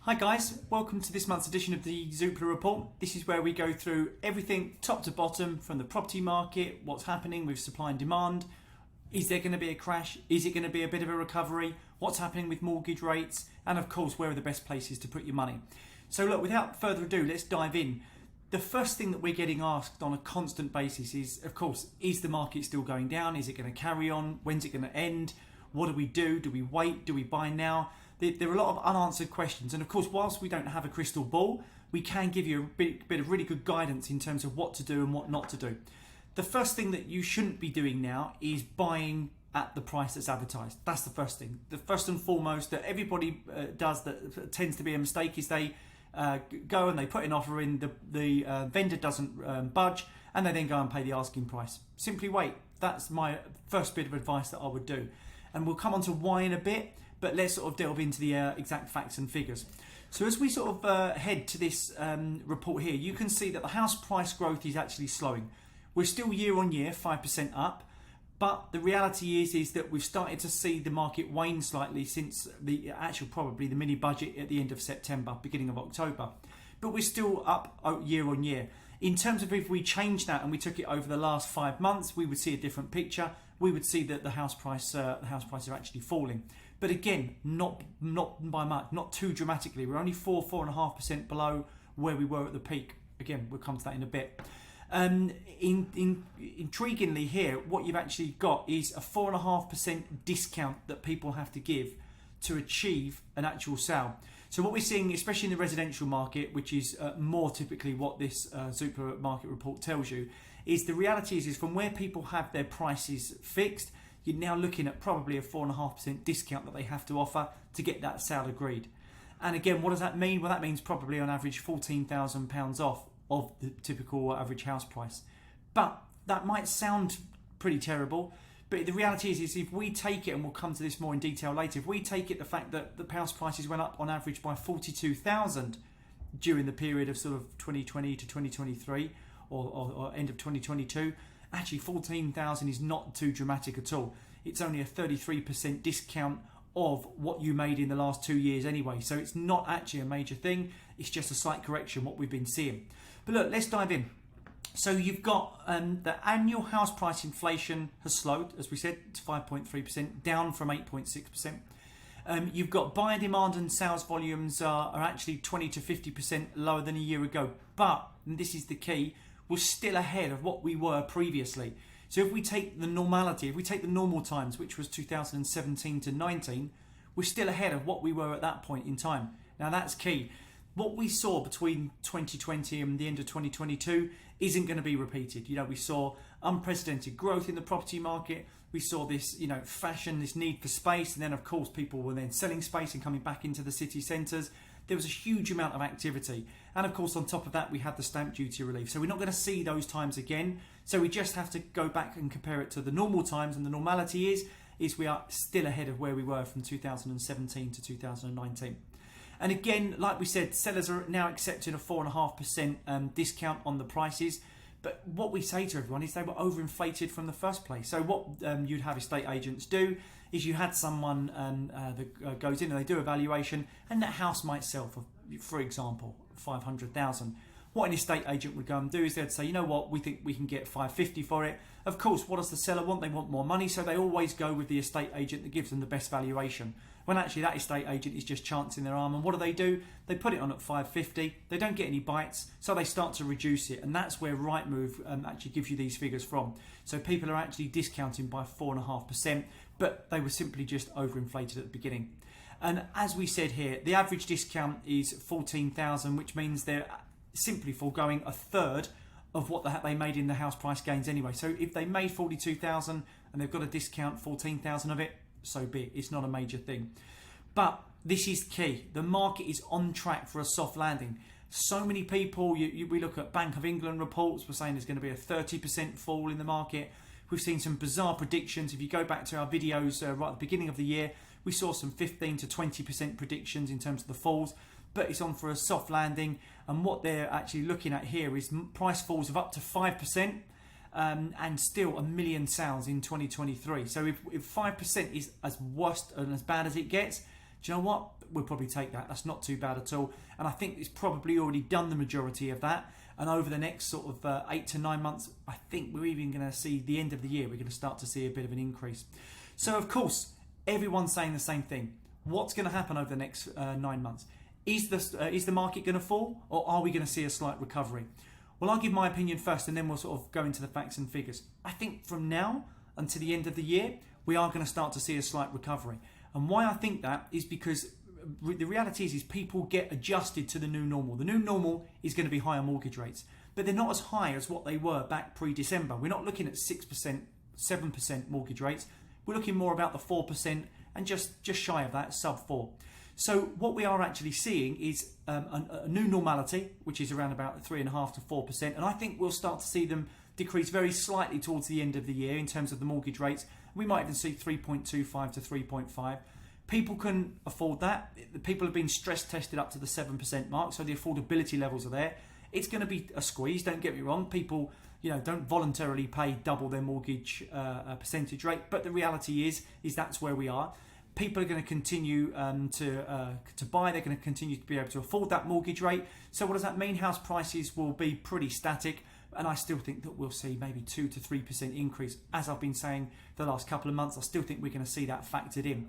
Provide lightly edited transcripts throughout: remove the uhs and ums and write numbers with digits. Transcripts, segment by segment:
Hi guys, welcome to this month's edition of the Zoopla Report. This is where we go through everything top to bottom from the property market, what's happening with supply and demand. Is there going to be a crash? Is it going to be a bit of a recovery? What's happening with mortgage rates? And of course, where are the best places to put your money? So look, without further ado, let's dive in. The first thing that we're getting asked on a constant basis is, of course, is the market still going down? Is it going to carry on? When's it going to end? What do we do? Do we wait? Do we buy now? There are a lot of unanswered questions, and of course, whilst we don't have a crystal ball, we can give you a bit of really good guidance in terms of what to do and what not to do. The first thing that you shouldn't be doing now is buying at the price that's advertised. That's the first thing. The first and foremost that everybody does that tends to be a mistake is they go and they put an offer in, the vendor doesn't budge, and they then go and pay the asking price. Simply wait. That's my first bit of advice that I would do. And we'll come on to why in a bit, but let's sort of delve into the exact facts and figures. So as we sort of head to this report here, you can see that the house price growth is actually slowing. We're still year on year 5% up, but the reality is that we've started to see the market wane slightly since probably the mini budget at the end of September, beginning of October. But we're still up year on year. In terms of if we change that and we took it over the last 5 months, we would see a different picture. We would see that the house prices are actually falling. But again, not by much, not too dramatically. We're only 4.5% below where we were at the peak. Again, we'll come to that in a bit. Intriguingly here, what you've actually got is a 4.5% discount that people have to give to achieve an actual sale. So what we're seeing, especially in the residential market, which is more typically what this Zoopla market report tells you, is the reality is from where people have their prices fixed, you're now looking at probably a 4.5% discount that they have to offer to get that sale agreed. And again, what does that mean? Well, that means probably on average £14,000 off of the typical average house price. But that might sound pretty terrible, but the reality is if we take it, and we'll come to this more in detail later, if we take it the fact that the house prices went up on average by 42,000 during the period of sort of 2020 to 2023 or end of 2022, actually 14,000 is not too dramatic at all. It's only a 33% discount of what you made in the last 2 years anyway. So it's not actually a major thing. It's just a slight correction, what we've been seeing. But look, let's dive in. So you've got the annual house price inflation has slowed, as we said, to 5.3%, down from 8.6%. You've got buyer demand and sales volumes are actually 20 to 50% lower than a year ago. But, and this is the key, we're still ahead of what we were previously. So if we take the normality, if we take the normal times, which was 2017 to 19, we're still ahead of what we were at that point in time. Now that's key. What we saw between 2020 and the end of 2022 isn't going to be repeated. You know, we saw unprecedented growth in the property market. We saw this, fashion, this need for space. And then of course people were then selling space and coming back into the city centres. There was a huge amount of activity. And of course, on top of that, we had the stamp duty relief. So we're not going to see those times again. So we just have to go back and compare it to the normal times. And the normality is we are still ahead of where we were from 2017 to 2019. And again, like we said, sellers are now accepting a 4.5% discount on the prices. But what we say to everyone is they were overinflated from the first place. So what you'd have estate agents do is you had someone that goes in and they do a valuation, and that house might sell for example, 500,000. What an estate agent would go and do is they'd say, you know what, we think we can get 550 for it. Of course, what does the seller want? They want more money, so they always go with the estate agent that gives them the best valuation. When actually that estate agent is just chancing their arm, and what do? They put it on at 550. They don't get any bites, so they start to reduce it, and that's where Rightmove actually gives you these figures from. So people are actually discounting by 4.5%, but they were simply just overinflated at the beginning. And as we said here, the average discount is 14,000, which means they're simply foregoing a third of what they made in the house price gains anyway. So if they made 42,000 and they've got to discount 14,000 of it, so be it. It's not a major thing. But this is key. The market is on track for a soft landing. So many people, we look at Bank of England reports, we're saying there's going to be a 30% fall in the market. We've seen some bizarre predictions. If you go back to our videos right at the beginning of the year, we saw some 15 to 20% predictions in terms of the falls, but it's on for a soft landing. And what they're actually looking at here is price falls of up to 5%. And still 1 million sales in 2023. So if 5% is as worst and as bad as it gets, Do you know what? We'll probably take that. That's not too bad at all. And I think it's probably already done the majority of that. And over the next sort of 8 to 9 months, I think we're even going to see the end of the year. We're going to start to see a bit of an increase. So, of course, everyone's saying the same thing. What's going to happen over the next 9 months? Is the market going to fall, or are we going to see a slight recovery? Well, I'll give my opinion first, and then we'll sort of go into the facts and figures. I think from now until the end of the year, we are going to start to see a slight recovery. And why I think that is because the reality is people get adjusted to the new normal. The new normal is going to be higher mortgage rates, but they're not as high as what they were back pre-December. We're not looking at 6%, 7% mortgage rates. We're looking more about the 4% and just shy of that, sub 4. So what we are actually seeing is a new normality, which is around about 3.5% to 4%. And I think we'll start to see them decrease very slightly towards the end of the year in terms of the mortgage rates. We might even see 3.25 to 3.5. People can afford that. People have been stress tested up to the 7% mark, so the affordability levels are there. It's going to be a squeeze, don't get me wrong. People, don't voluntarily pay double their mortgage percentage rate, but the reality is that's where we are. People are going to continue to buy. They're going to continue to be able to afford that mortgage rate. So what does that mean? House prices will be pretty static, and I still think that we'll see maybe 2 to 3% increase. As I've been saying the last couple of months, I still think we're going to see that factored in.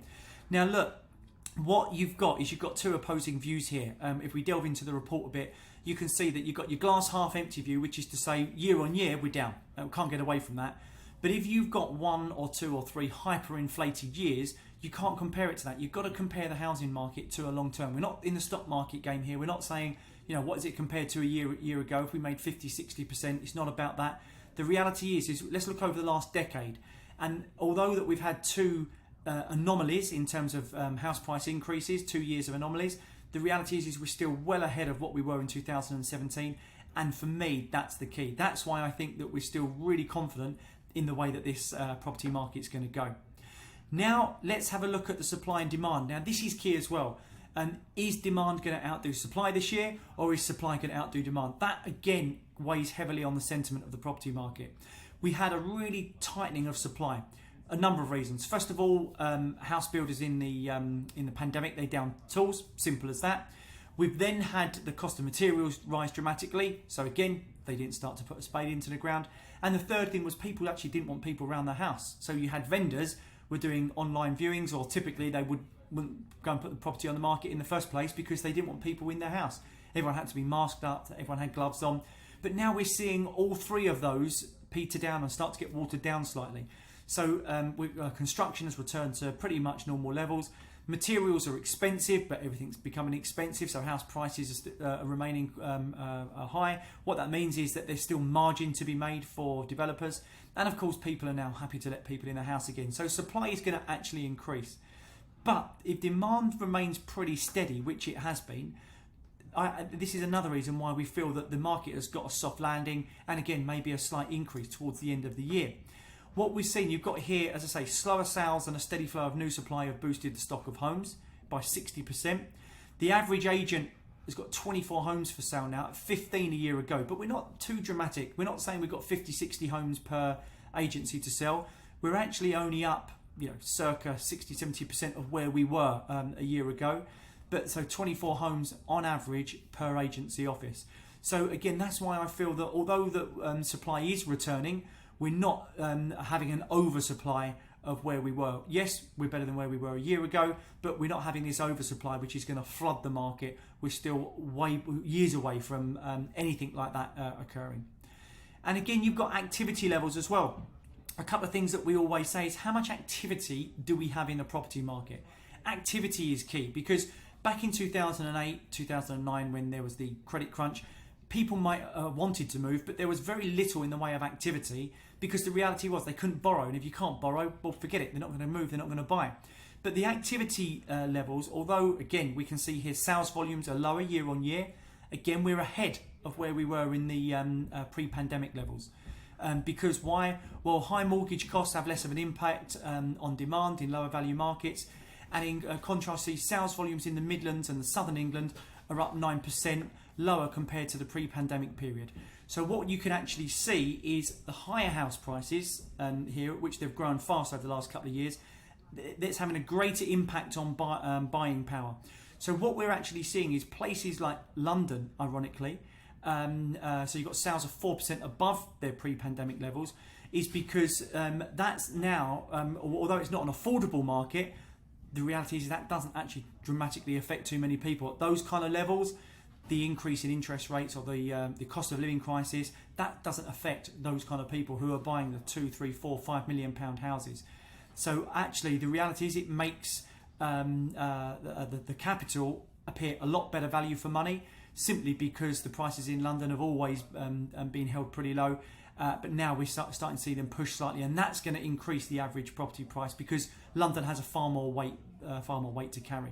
Now look, what you've got two opposing views here. If we delve into the report a bit, you can see that you've got your glass half empty view, which is to say year on year we're down. We can't get away from that. But if you've got 1 or 2 or 3 hyperinflated years, you can't compare it to that. You've got to compare the housing market to a long term. We're not in the stock market game here. We're not saying, what is it compared to a year ago if we made 50, 60%. It's not about that. The reality is let's look over the last decade. And although that we've had 2 anomalies in terms of house price increases, 2 years of anomalies, the reality is we're still well ahead of what we were in 2017. And for me, that's the key. That's why I think that we're still really confident in the way that this property market's going to go. Now, let's have a look at the supply and demand. Now, this is key as well. Is demand going to outdo supply this year, or is supply going to outdo demand? That, again, weighs heavily on the sentiment of the property market. We had a really tightening of supply. A number of reasons. First of all, house builders in the pandemic, they down tools. Simple as that. We've then had the cost of materials rise dramatically. So again, they didn't start to put a spade into the ground. And the third thing was people actually didn't want people around their house. So you had vendors were doing online viewings, or typically they wouldn't go and put the property on the market in the first place because they didn't want people in their house. Everyone had to be masked up, everyone had gloves on. But now we're seeing all 3 of those peter down and start to get watered down slightly. So construction has returned to pretty much normal levels. Materials are expensive, but everything's becoming expensive, so house prices are remaining high. What that means is that there's still margin to be made for developers, and of course people are now happy to let people in the house again. So supply is going to actually increase. But if demand remains pretty steady, which it has been, this is another reason why we feel that the market has got a soft landing, and again maybe a slight increase towards the end of the year. What we've seen, you've got here, as I say, slower sales and a steady flow of new supply have boosted the stock of homes by 60%. The average agent has got 24 homes for sale now, 15 a year ago. But we're not too dramatic. We're not saying we've got 50, 60 homes per agency to sell. We're actually only up, circa 60, 70% of where we were a year ago. But so 24 homes on average per agency office. So again, that's why I feel that although the supply is returning, we're not having an oversupply of where we were. Yes, we're better than where we were a year ago, but we're not having this oversupply which is going to flood the market. We're still years away from anything like that occurring. And again, you've got activity levels as well. A couple of things that we always say is how much activity do we have in the property market? Activity is key because back in 2008, 2009, when there was the credit crunch, people might wanted to move, but there was very little in the way of activity because the reality was they couldn't borrow. And if you can't borrow, well, forget it. They're not going to move. They're not going to buy. But the activity levels, although, again, we can see here sales volumes are lower year on year. Again, we're ahead of where we were in the pre-pandemic levels. Because why? Well, high mortgage costs have less of an impact on demand in lower value markets. And in contrast, the sales volumes in the Midlands and the Southern England are up 9%, lower compared to the pre-pandemic period. So what you can actually see is the higher house prices here, which they've grown fast over the last couple of years, that's having a greater impact on buying power. So what we're actually seeing is places like London, ironically, so you've got sales of 4% above their pre-pandemic levels, is because that's now, although it's not an affordable market, the reality is that doesn't actually dramatically affect too many people. At those kind of levels, the increase in interest rates or the cost of living crisis, that doesn't affect those kind of people who are buying the 2, 3, 4, 5 million pound houses. So actually, the reality is it makes the capital appear a lot better value for money, simply because the prices in London have always been held pretty low. But now we're starting to see them push slightly, and that's going to increase the average property price because London has a far more weight to carry.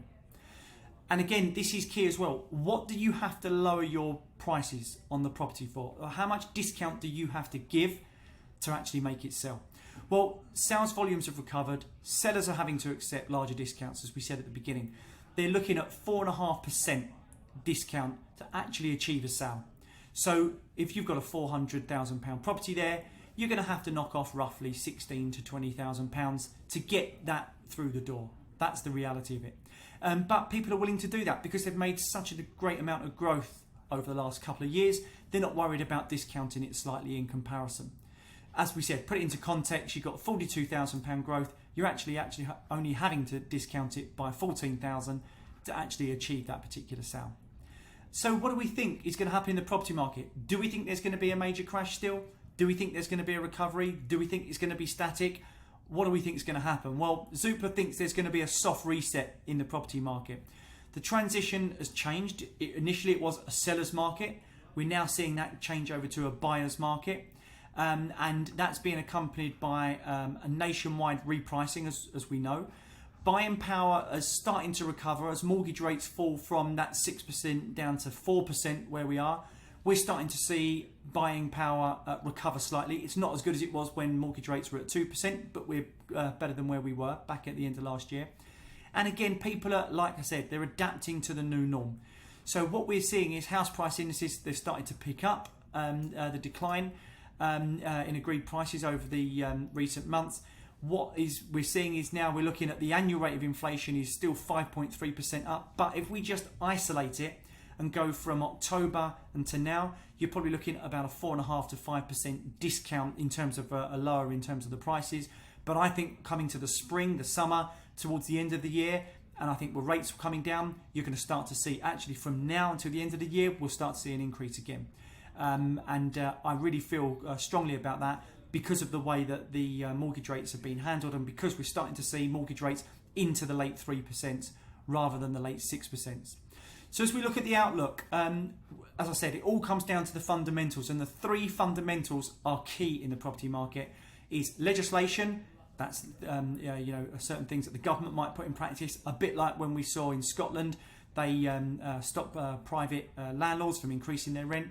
And again, this is key as well. What do you have to lower your prices on the property for? Or how much discount do you have to give to actually make it sell? Well, sales volumes have recovered. Sellers are having to accept larger discounts, as we said at the beginning. They're looking at 4.5% discount to actually achieve a sale. So if you've got a £400,000 property there, you're going to have to knock off roughly £16,000 to £20,000 to get that through the door. That's the reality of it. But people are willing to do that because they've made such a great amount of growth over the last couple of years. They're not worried about discounting it slightly in comparison. As we said, put it into context, you've got £42,000 growth. You're actually only having to discount it by £14,000 to actually achieve that particular sale. So what do we think is going to happen in the property market? Do we think there's going to be a major crash still? Do we think there's going to be a recovery? Do we think it's going to be static? What do we think is going to happen? Well, Zoopla thinks there's going to be a soft reset in the property market. The transition has changed. Initially, it was a seller's market. We're now seeing that change over to a buyer's market. And that's being accompanied by a nationwide repricing, as we know. Buying power is starting to recover as mortgage rates fall from that 6% down to 4% where we are. We're starting to see buying power recover slightly. It's not as good as it was when mortgage rates were at 2%, but we're better than where we were back at the end of last year. And again, people are, like I said, they're adapting to the new norm. So what we're seeing is house price indices, they're starting to pick up the decline in agreed prices over the recent months. What we're seeing is now we're looking at the annual rate of inflation is still 5.3% up. But if we just isolate it and go from October until now, you're probably looking at about a 4.5% to 5% discount in terms of a lower in terms of the prices. But I think coming to the spring, the summer, towards the end of the year, and I think with rates coming down, you're going to start to see actually from now until the end of the year, we'll start to see an increase again. I really feel strongly about that because of the way that the mortgage rates have been handled and because we're starting to see mortgage rates into the late 3% rather than the late 6%. So as we look at the outlook, as I said, it all comes down to the fundamentals, and the three fundamentals are key in the property market is legislation. That's certain things that the government might put in practice, a bit like when we saw in Scotland, they stopped private landlords from increasing their rent.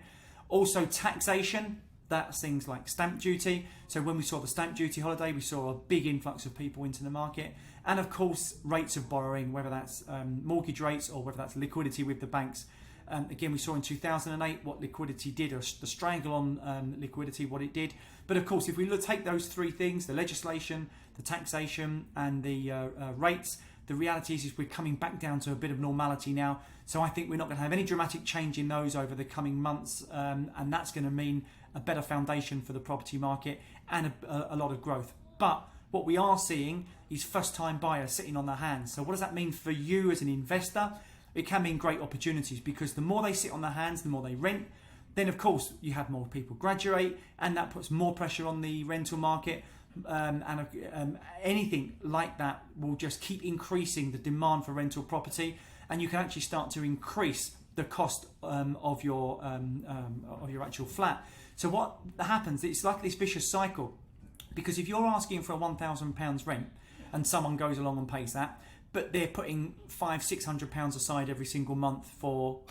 Also taxation, that's things like stamp duty. So when we saw the stamp duty holiday, we saw a big influx of people into the market. And of course, rates of borrowing, whether that's mortgage rates or whether that's liquidity with the banks. Again, we saw in 2008 what liquidity did, or the strangle on liquidity, what it did. But of course, if we take those three things, the legislation, the taxation and the rates, the reality is we're coming back down to a bit of normality now. So I think we're not going to have any dramatic change in those over the coming months. And that's going to mean a better foundation for the property market and a lot of growth. But what we are seeing is first-time buyers sitting on their hands. So what does that mean for you as an investor? It can mean great opportunities because the more they sit on their hands, the more they rent. Then, of course, you have more people graduate and that puts more pressure on the rental market. Anything like that will just keep increasing the demand for rental property, and you can actually start to increase the cost of your actual flat. So what happens? It's like this vicious cycle, because if you're asking for a £1,000 rent and someone goes along and pays that, but they're putting £500-600 aside every single month for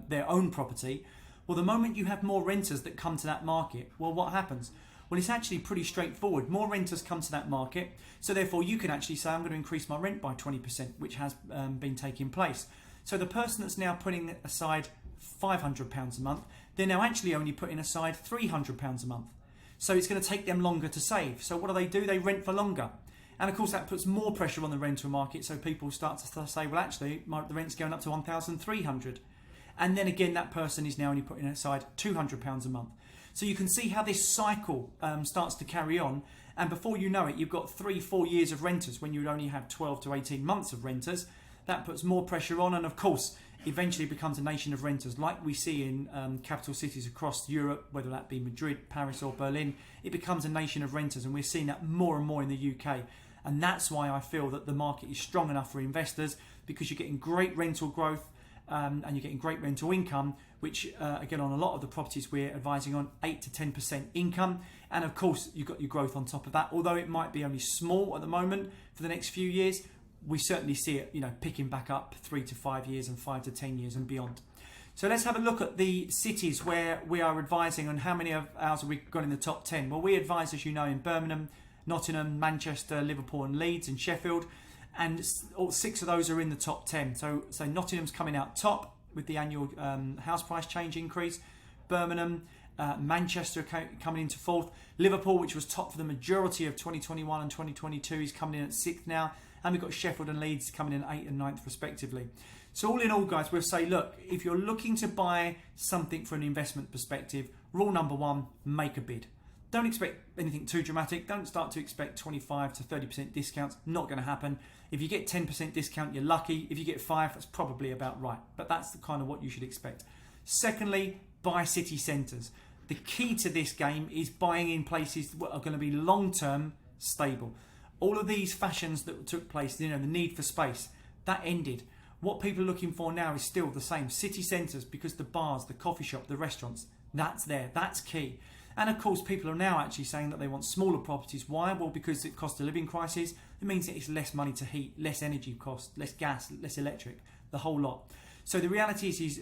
their own property, well, the moment you have more renters that come to that market, well, what happens? Well, it's actually pretty straightforward. More renters come to that market, so therefore you can actually say, I'm going to increase my rent by 20%, which has been taking place. So the person that's now putting aside £500 a month, they're now actually only putting aside £300 a month. So it's going to take them longer to save. So what do? They rent for longer. And of course that puts more pressure on the rental market, so people start to say, well actually the rent's going up to 1,300, and then again that person is now only putting aside £200 a month. So you can see how this cycle starts to carry on, and before you know it you've got 3-4 years of renters when you would only have 12 to 18 months of renters. That puts more pressure on, and of course eventually becomes a nation of renters like we see in capital cities across Europe, whether that be Madrid, Paris or Berlin. It becomes a nation of renters, and we're seeing that more and more in the UK. And that's why I feel that the market is strong enough for investors, because you're getting great rental growth and you're getting great rental income, which again on a lot of the properties we're advising on 8 to 10% income. And of course you've got your growth on top of that, although it might be only small at the moment. For the next few years we certainly see it, picking back up 3 to 5 years and 5 to 10 years and beyond. So let's have a look at the cities where we are advising, and how many of ours have we got in the top 10. Well, we advise, as you know, in Birmingham, Nottingham, Manchester, Liverpool and Leeds and Sheffield, and all 6 of those are in the top 10. So Nottingham's coming out top with the annual house price change increase. Birmingham, Manchester coming into 4th. Liverpool, which was top for the majority of 2021 and 2022, is coming in at 6th now. And we've got Sheffield and Leeds coming in 8th and 9th respectively. So all in all, guys, we'll say, look, if you're looking to buy something from an investment perspective, rule number 1, make a bid. Don't expect anything too dramatic. Don't start to expect 25 to 30% discounts. Not going to happen. If you get 10% discount, you're lucky. If you get 5, that's probably about right. But that's the kind of what you should expect. Secondly, buy city centres. The key to this game is buying in places that are going to be long-term stable. All of these fashions that took place, the need for space, that ended. What people are looking for now is still the same. City centres, because the bars, the coffee shop, the restaurants, that's there. That's key. And of course, people are now actually saying that they want smaller properties. Why? Well, because the cost of living crisis, it means that it's less money to heat, less energy cost, less gas, less electric, the whole lot. So the reality is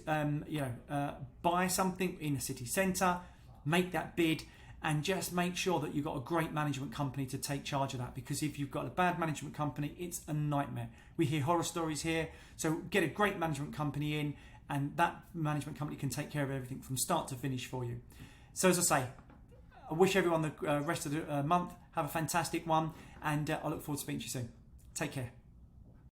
buy something in a city centre, make that bid, and just make sure that you've got a great management company to take charge of that, because if you've got a bad management company, it's a nightmare. We hear horror stories here. So get a great management company in, and that management company can take care of everything from start to finish for you. So as I say, I wish everyone the rest of the month have a fantastic one, and I look forward to speaking to you soon. Take care.